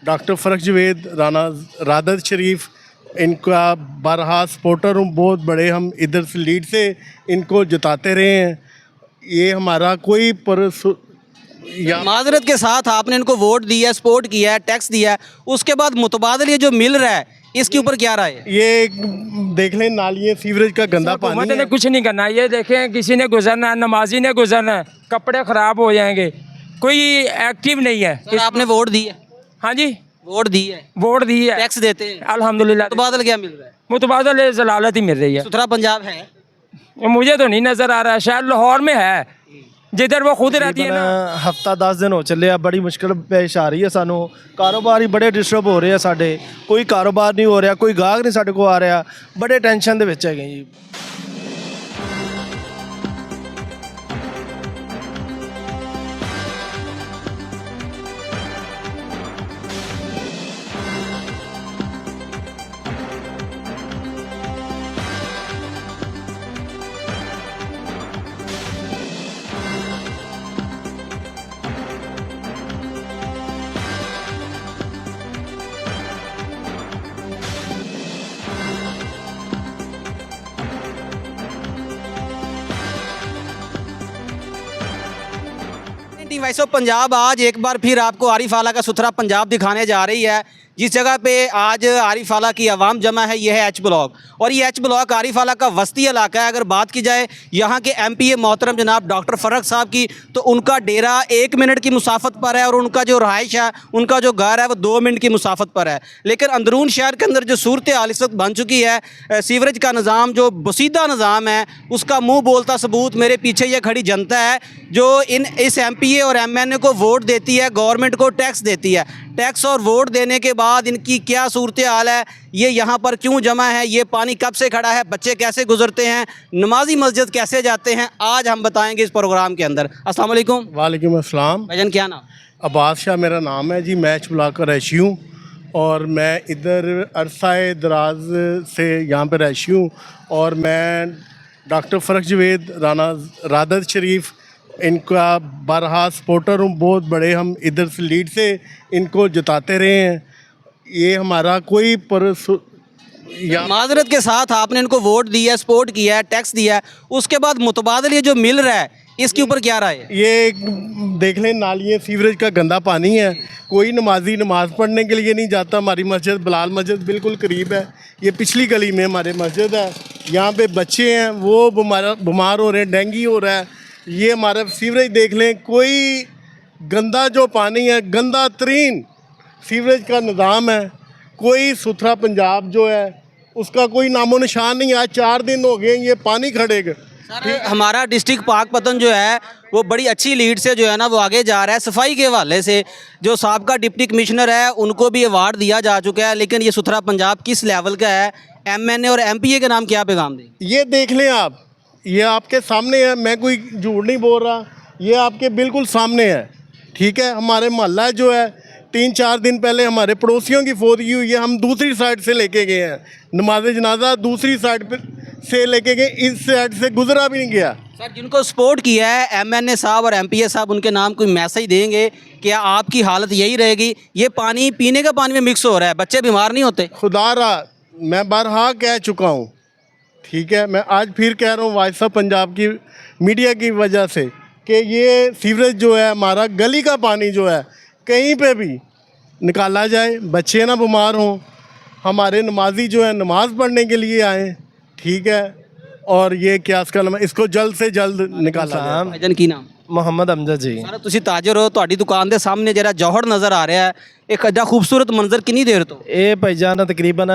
Doctor फ़रक Javed, Rana रादत शरीफ, इनका बारहा supporter हूँ, बहुत बड़े। हम इधर से लीड से इनको जिताते रहे हैं। ये हमारा कोई या माजरत के साथ आपने इनको वोट दिया, सपोर्ट किया है, टैक्स दिया है, उसके बाद मुतबादल ये जो मिल रहा है इसके ऊपर क्या राय है? ये देख लें, नालियाँ, सीवरेज का गंदा पानी हुकूमत ने है। कुछ नहीं करना। ये देखें, किसी ने गुजरना है, नमाजी ने गुजरना है, कपड़े ख़राब हो जाएंगे, कोई एक्टिव नहीं है। सर आपने वोट दिया? हाँ जी, वोट दी है, वोट दी है, टैक्स देते हैं, अल्हम्दुलिल्लाह। मुतबादल क्या मिल रहा है? मुतबादल जलालत ही मिल रही है। सुथरा पंजाब है? मुझे तो नहीं नज़र आ रहा है, शायद लाहौर में है जिधर वो खुद रहती है ना। हफ्ता 10 दिन हो चले, बड़ी मुश्किल पेश आ रही है सानू। कारोबार ही बड़े डिस्टर्ब हो रहे हैं साडे, कोई कारोबार नहीं हो रहा, कोई गाहक नहीं साडे को आ रहा, बड़े टेंशन दे विच हैगे जी। वॉइस ऑफ पंजाब आज एक बार फिर आपको आरिफ आला का सुथरा पंजाब दिखाने जा रही है। जिस जगह पे आज आरिफ आला की आवाम जमा है ये है एच ब्लॉक, और ये एच ब्लॉक आरिफ आला का वस्ती इलाका है। अगर बात की जाए यहाँ के MPA मोहतरम जनाब डॉक्टर फ़रक साहब की, तो उनका डेरा 1 मिनट की मुसाफत पर है और उनका जो रहाइश है, उनका जो घर है वो 2 मिनट की मुसाफत पर है। लेकिन अंदरून शहर के अंदर जो सूरत हाल इस वक्त बन चुकी है, सीवरेज का निज़ाम जो बसीदा निज़ाम है, उसका मुँह बोलता सबूत मेरे पीछे ये खड़ी जनता है जो इस MPA और MNA को वोट देती है, गवर्नमेंट को टैक्स देती है। टैक्स और वोट देने के बाद इनकी क्या सूरत हाल है, ये यहाँ पर क्यों जमा है, ये पानी कब से खड़ा है, बच्चे कैसे गुजरते हैं, नमाजी मस्जिद कैसे जाते हैं, आज हम बताएंगे इस प्रोग्राम के अंदर। अस्सलाम वालेकुम। वालेकुम अस्सलाम। भाईजान क्या नाम? अब्बास शाह मेरा नाम है जी। मैं एच ब्लॉक का रहायशी हूँ और मैं इधर अरसाए दराज से यहाँ पर रहायशी हूँ। और मैं डॉक्टर फ़रक जवेद, राना रादत शरीफ, इनका बारहा सपोर्टर हूँ, बहुत बड़े। हम इधर से लीड से इनको जिताते रहे हैं। ये हमारा कोई या माजरत के साथ आपने इनको वोट दिया, सपोर्ट किया है, टैक्स दिया है, उसके बाद मुतबादल ये जो मिल रहा है इसके ऊपर क्या राय है? ये देख लें, नालियाँ, सीवरेज का गंदा पानी है। कोई नमाजी नमाज़ पढ़ने के लिए नहीं जाता। हमारी मस्जिद बिलाल मस्जिद बिल्कुल करीब है, ये पिछली गली में हमारे मस्जिद है। यहाँ पे बच्चे हैं वो बीमार हो रहे हैं, डेंगू हो रहा है। ये हमारा सीवरेज देख लें, कोई गंदा जो पानी है, गंदा तरीन सीवरेज का निज़ाम है। कोई सुथरा पंजाब जो है उसका कोई नामो निशान नहीं। आज 4 दिन हो गए ये पानी खड़ेगा। सर हमारा डिस्ट्रिक्ट पाकपतन जो है वो बड़ी अच्छी लीड से जो है ना वो आगे जा रहा है। सफाई के हवाले से जो साबका डिप्टी कमिश्नर है उनको भी अवार्ड दिया जा चुका है, लेकिन ये सुथरा पंजाब किस लेवल का है, MNA और MPA के नाम क्या पैगाम देंगे? ये देख लें आप, ये आपके सामने है, मैं कोई झूठ नहीं बोल रहा, ये आपके बिल्कुल सामने है। ठीक है, हमारे मोहल्ला जो है 3-4 दिन पहले हमारे पड़ोसियों की फौतगी हुई है। हम दूसरी साइड से लेके गए हैं, नमाज जनाजा दूसरी साइड पर से लेके गए, इस साइड से गुजरा भी नहीं गया। सर जिनको सपोर्ट किया है MNA साहब और MPA साहब, उनके नाम कोई मैसेज देंगे? क्या आपकी हालत यही रहेगी? ये पानी पीने का पानी में मिक्स हो रहा है, बच्चे बीमार नहीं होते? खुदा रहा, मैं बारहा कह चुका हूँ। ठीक है, मैं आज फिर कह रहा हूँ वॉइस ऑफ पंजाब की मीडिया की वजह से कि ये सीवरेज जो है, हमारा गली का पानी जो है, कहीं पे भी निकाला जाए, बच्चे ना बीमार हों, हमारे नमाजी जो है नमाज़ पढ़ने के लिए आए। ठीक है, और ये क्या इसका नाम है, इसको जल्द से जल्द निकाला जाए। भाईजान की नाम? मोहम्मद अमजद जी। सर ਤੁਸੀਂ ਤਾਜਰ ਹੋ, ਤੁਹਾਡੀ ਦੁਕਾਨ ਦੇ ਸਾਹਮਣੇ ਜਿਹੜਾ ਜੌਹਰ ਨਜ਼ਰ ਆ ਰਿਹਾ ਹੈ, ਇੱਕ ਅੱਡਾ ਖੂਬਸੂਰਤ ਮੰਜ਼ਰ ਕਿੰਨੀ ਦੇਰ ਤੋਂ? ਇਹ ਭਾਈਜਾਨ ਤਕਰੀਬਨ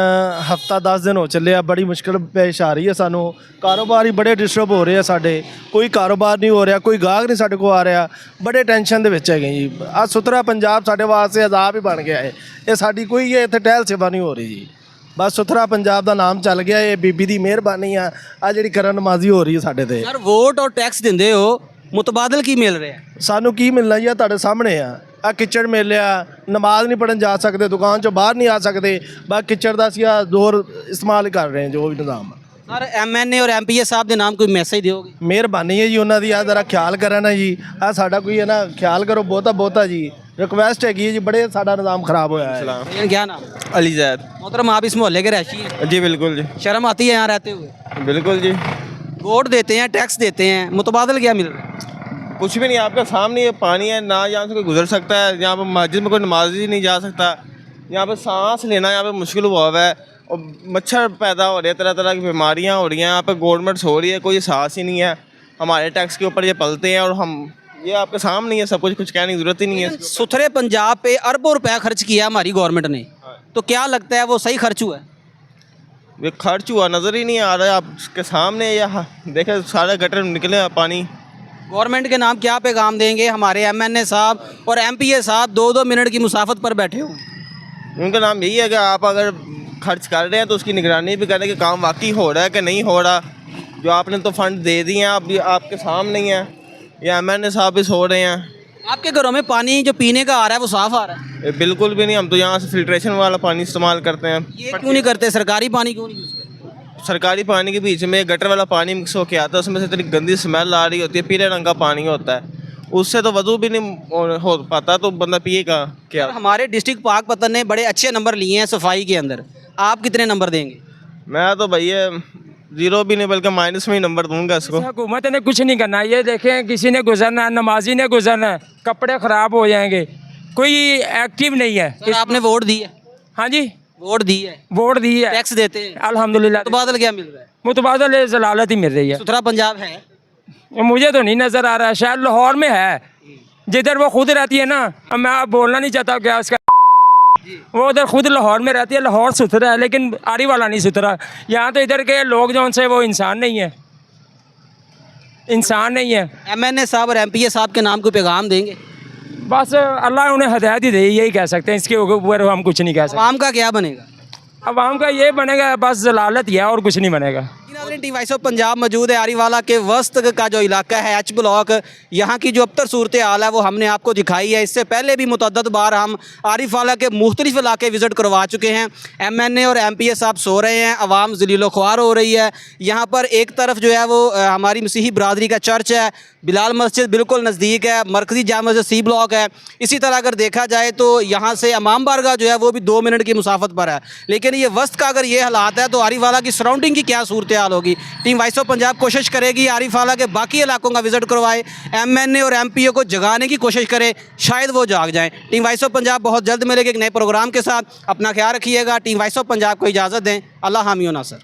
ਹਫਤਾ 10 ਦਿਨ ਹੋ ਚੱਲੇ, ਬੜੀ ਮੁਸ਼ਕਿਲ ਪੇਸ਼ ਆ ਰਹੀ ਹੈ ਸਾਨੂੰ। ਕਾਰੋਬਾਰ ਹੀ ਬੜੇ ਡਿਸਟਰਬ ਹੋ ਰਹੇ ਆ ਸਾਡੇ, ਕੋਈ ਕਾਰੋਬਾਰ ਨਹੀਂ ਹੋ ਰਿਹਾ, ਕੋਈ ਗਾਹਕ ਨਹੀਂ ਸਾਡੇ ਕੋਲ ਆ ਰਿਹਾ, ਬੜੇ ਟੈਨਸ਼ਨ ਦੇ ਵਿੱਚ ਹੈਗੇ ਜੀ। ਆ ਸੁਥਰਾ ਪੰਜਾਬ ਸਾਡੇ ਵਾਸਤੇ ਅਜ਼ਾਬ ਹੀ ਬਣ ਗਿਆ ਹੈ। ਇਹ ਸਾਡੀ ਕੋਈ ਇੱਥੇ ਟਹਿਲ ਸੇਵਾ ਨਹੀਂ ਹੋ ਰਹੀ ਜੀ। ਬਸ ਸੁਥਰਾ ਪੰਜਾਬ ਦਾ ਨਾਮ ਚੱਲ ਗਿਆ, ਇਹ ਬੀਬੀ ਦੀ ਮਿਹਰਬਾਨੀ ਆ ਜਿਹੜੀ ਕਰਨ ਨਮਾਜ਼ੀ ਹੋ ਰਹੀ ਹੈ ਸਾਡੇ ਤੇ। ਸਰ ਵੋਟ ਔਰ ਟੈਕਸ ਦਿੰਦੇ ਹੋ, ਮੁਤਬਾਦਲ ਕੀ ਮਿਲ ਰਿਹਾ? ਸਾਨੂੰ ਕੀ ਮਿਲਣਾ ਜੀ, ਤੁਹਾਡੇ ਸਾਹਮਣੇ ਆ ਕਿਚੜ ਮਿਲਿਆ, ਨਮਾਜ਼ ਨਹੀਂ ਪੜਨ ਜਾ ਸਕਦੇ, ਦੁਕਾਨ ਚੋਂ ਬਾਹਰ ਨਹੀਂ ਆ ਸਕਦੇ, ਬਸ ਕਿਚੜ ਦਾ ਅਸੀਂ ਜ਼ੋਰ ਇਸਤੇਮਾਲ ਕਰ ਰਹੇ ਹਾਂ ਜੋ ਵੀ ਨਿਜ਼ਾਮ। ਸਰ MNA ਔਰ MPA ਸਾਹਿਬ ਦੇ ਨਾਮ ਕੋਈ ਮੈਸੇਜ ਦਿਓਗੇ? ਮਿਹਰਬਾਨੀ ਹੈ ਜੀ ਉਹਨਾਂ ਦੀ, ਆ ਜ਼ਰਾ ਖਿਆਲ ਕਰਨ ਜੀ, ਆ ਸਾਡਾ ਕੋਈ ਹੈ ਨਾ ਖਿਆਲ ਕਰੋ ਬਹੁਤਾ ਜੀ। ਰਿਕਵੈਸਟ ਹੈਗੀ ਹੈ ਜੀ, ਬੜੇ ਸਾਡਾ ਨਿਜ਼ਾਮ ਖਰਾਬ ਹੋਇਆ ਹੈ। भैया क्या नाम है? अली जैद। मोहतरम आप इस मोहल्ले के रहशी हैं, जी बिल्कुल जी, शर्म आती है यहाँ रहते हुए? बिल्कुल जी। वोट देते हैं, टैक्स देते हैं, मुतबादल क्या मिल रहा है? कुछ भी नहीं, आपके सामने ये पानी है, ना यहाँ से कोई गुजर सकता है, यहाँ पर मस्जिद में कोई नमाज ही नहीं जा सकता, यहाँ पर सांस लेना यहाँ पे मुश्किल हुआ हुआ है, और मच्छर पैदा हो रहे हैं, तरह तरह की बीमारियाँ हो रही हैं, यहाँ पे गवर्नमेंट हो रही है, कोई एहसास ही नहीं है, हमारे टैक्स के ऊपर ये पलते हैं, और हम ये आपके सामने ही है सब कुछ कहने की ज़रूरत ही नहीं है। सुथरे पंजाब पे अरबों रुपया खर्च किया हमारी गवर्नमेंट ने, तो क्या लगता है वो सही खर्च हुआ है? ये खर्च हुआ नज़र ही नहीं आ रहा है आपके सामने, यहाँ देखे सारे गटर निकले हैं पानी। गवर्नमेंट के नाम क्या पैगाम देंगे? हमारे MNA साहब और MPA साहब 2-2 मिनट की मुसाफत पर बैठे हुए हैं। उनका नाम यही है कि आप अगर खर्च कर रहे हैं तो उसकी निगरानी भी करें कि काम वाकई हो रहा है कि नहीं हो रहा। जो आपने तो फंड दे दिए हैं, आप आपके सामने ही हैं, या MNA साहब भी सो रहे हैं। आपके घरों में पानी जो पीने का आ रहा है वो साफ़ आ रहा है? ये बिल्कुल भी नहीं, हम तो यहाँ से फिल्ट्रेशन वाला पानी इस्तेमाल करते हैं। ये क्यों नहीं करते? सरकारी पानी क्यों नहीं यूज़ करते? सरकारी पानी के बीच में गटर वाला पानी मिक्स होके आता है, उसमें से इतनी गंदी स्मेल आ रही होती है, पीले रंग का पानी होता है, उससे तो वजू भी नहीं हो पाता, तो बंदा पिएगा क्या? हमारे डिस्ट्रिक्ट पाकपतन ने बड़े अच्छे नंबर लिए हैं सफाई के अंदर, आप कितने नंबर देंगे? मैं तो भैया 0 भी नहीं बल्कि माइनस में ही नंबर दूंगा इसको। हुकूमत ने कुछ नहीं करना। ये देखें, किसी ने गुजरना है, नमाजी ने गुजरना है, कपड़े ख़राब हो जाएंगे, कोई एक्टिव नहीं है। सर आपने वोट दी है? हाँ जी, वोट दी है, वोट दी है, टैक्स देते हैं, अल्हम्दुलिल्लाह। मुतबादल क्या मिल रहा है? मुतबादल जलालत ही मिल रही है। सुथरा पंजाब है? मुझे तो नहीं नज़र आ रहा है, शायद लाहौर में है, जिधर वो खुद रहती है ना। अब मैं आप बोलना नहीं चाहता क्या उसका, वो उधर खुद लाहौर में रहती है, लाहौर सुथरा है, लेकिन आरी वाला नहीं सुथरा। यहाँ तो इधर के लोग जो उनसे वो इंसान नहीं है, इंसान नहीं है। MNA साहब और MPA साहब के नाम को पैगाम देंगे? बस अल्लाह उन्हें हदायत ही दे, यही कह सकते हैं, इसके ऊपर हम कुछ नहीं कह सकते। आवाम का क्या बनेगा? अवाम का ये बनेगा बस जलालत ही है, और कुछ नहीं बनेगा। टी वॉइस ऑफ पंजाब मौजूद है आरीवाला के वस्त का जो इलाका है H ब्लॉक। यहाँ की जो अबतर सूरत हाल है वो हमने आपको दिखाई है। इससे पहले भी मुतअद्दद बार हम आरीवाला के मुख्तलिफ इलाके विज़िट करवा चुके हैं। MNA और MPA साहब सो रहे हैं, अवाम ज़लीलो ख्वार हो रही है। यहाँ पर एक तरफ जो है वो हमारी मसीही बरादरी का चर्च है, बिलाल मस्जिद बिल्कुल नज़दीक है, मरकज़ी जामा मस्जिद C ब्लॉक है। इसी तरह अगर देखा जाए तो यहाँ से इमाम बारगाह जो है वो भी 2 मिनट की मुसाफत पर है। लेकिन ये वस्त का अगर ये हालात है तो आरीवाला की सराउंडिंग की क्या सूरत हाल होगी? टीम वॉइस ऑफ पंजाब कोशिश करेगी आरीवाला के बाकी इलाकों का विज़िट करवाए, MNA और MPA को जगाने की कोशिश करे, शायद वो जाग जाएँ। टीम वॉइस ऑफ पंजाब बहुत जल्द मिलेगी एक नए प्रोग्राम के साथ। अपना ख्याल रखिएगा। टीम वॉइस ऑफ पंजाब को इजाज़त दें। अल्लाह हामी नासर।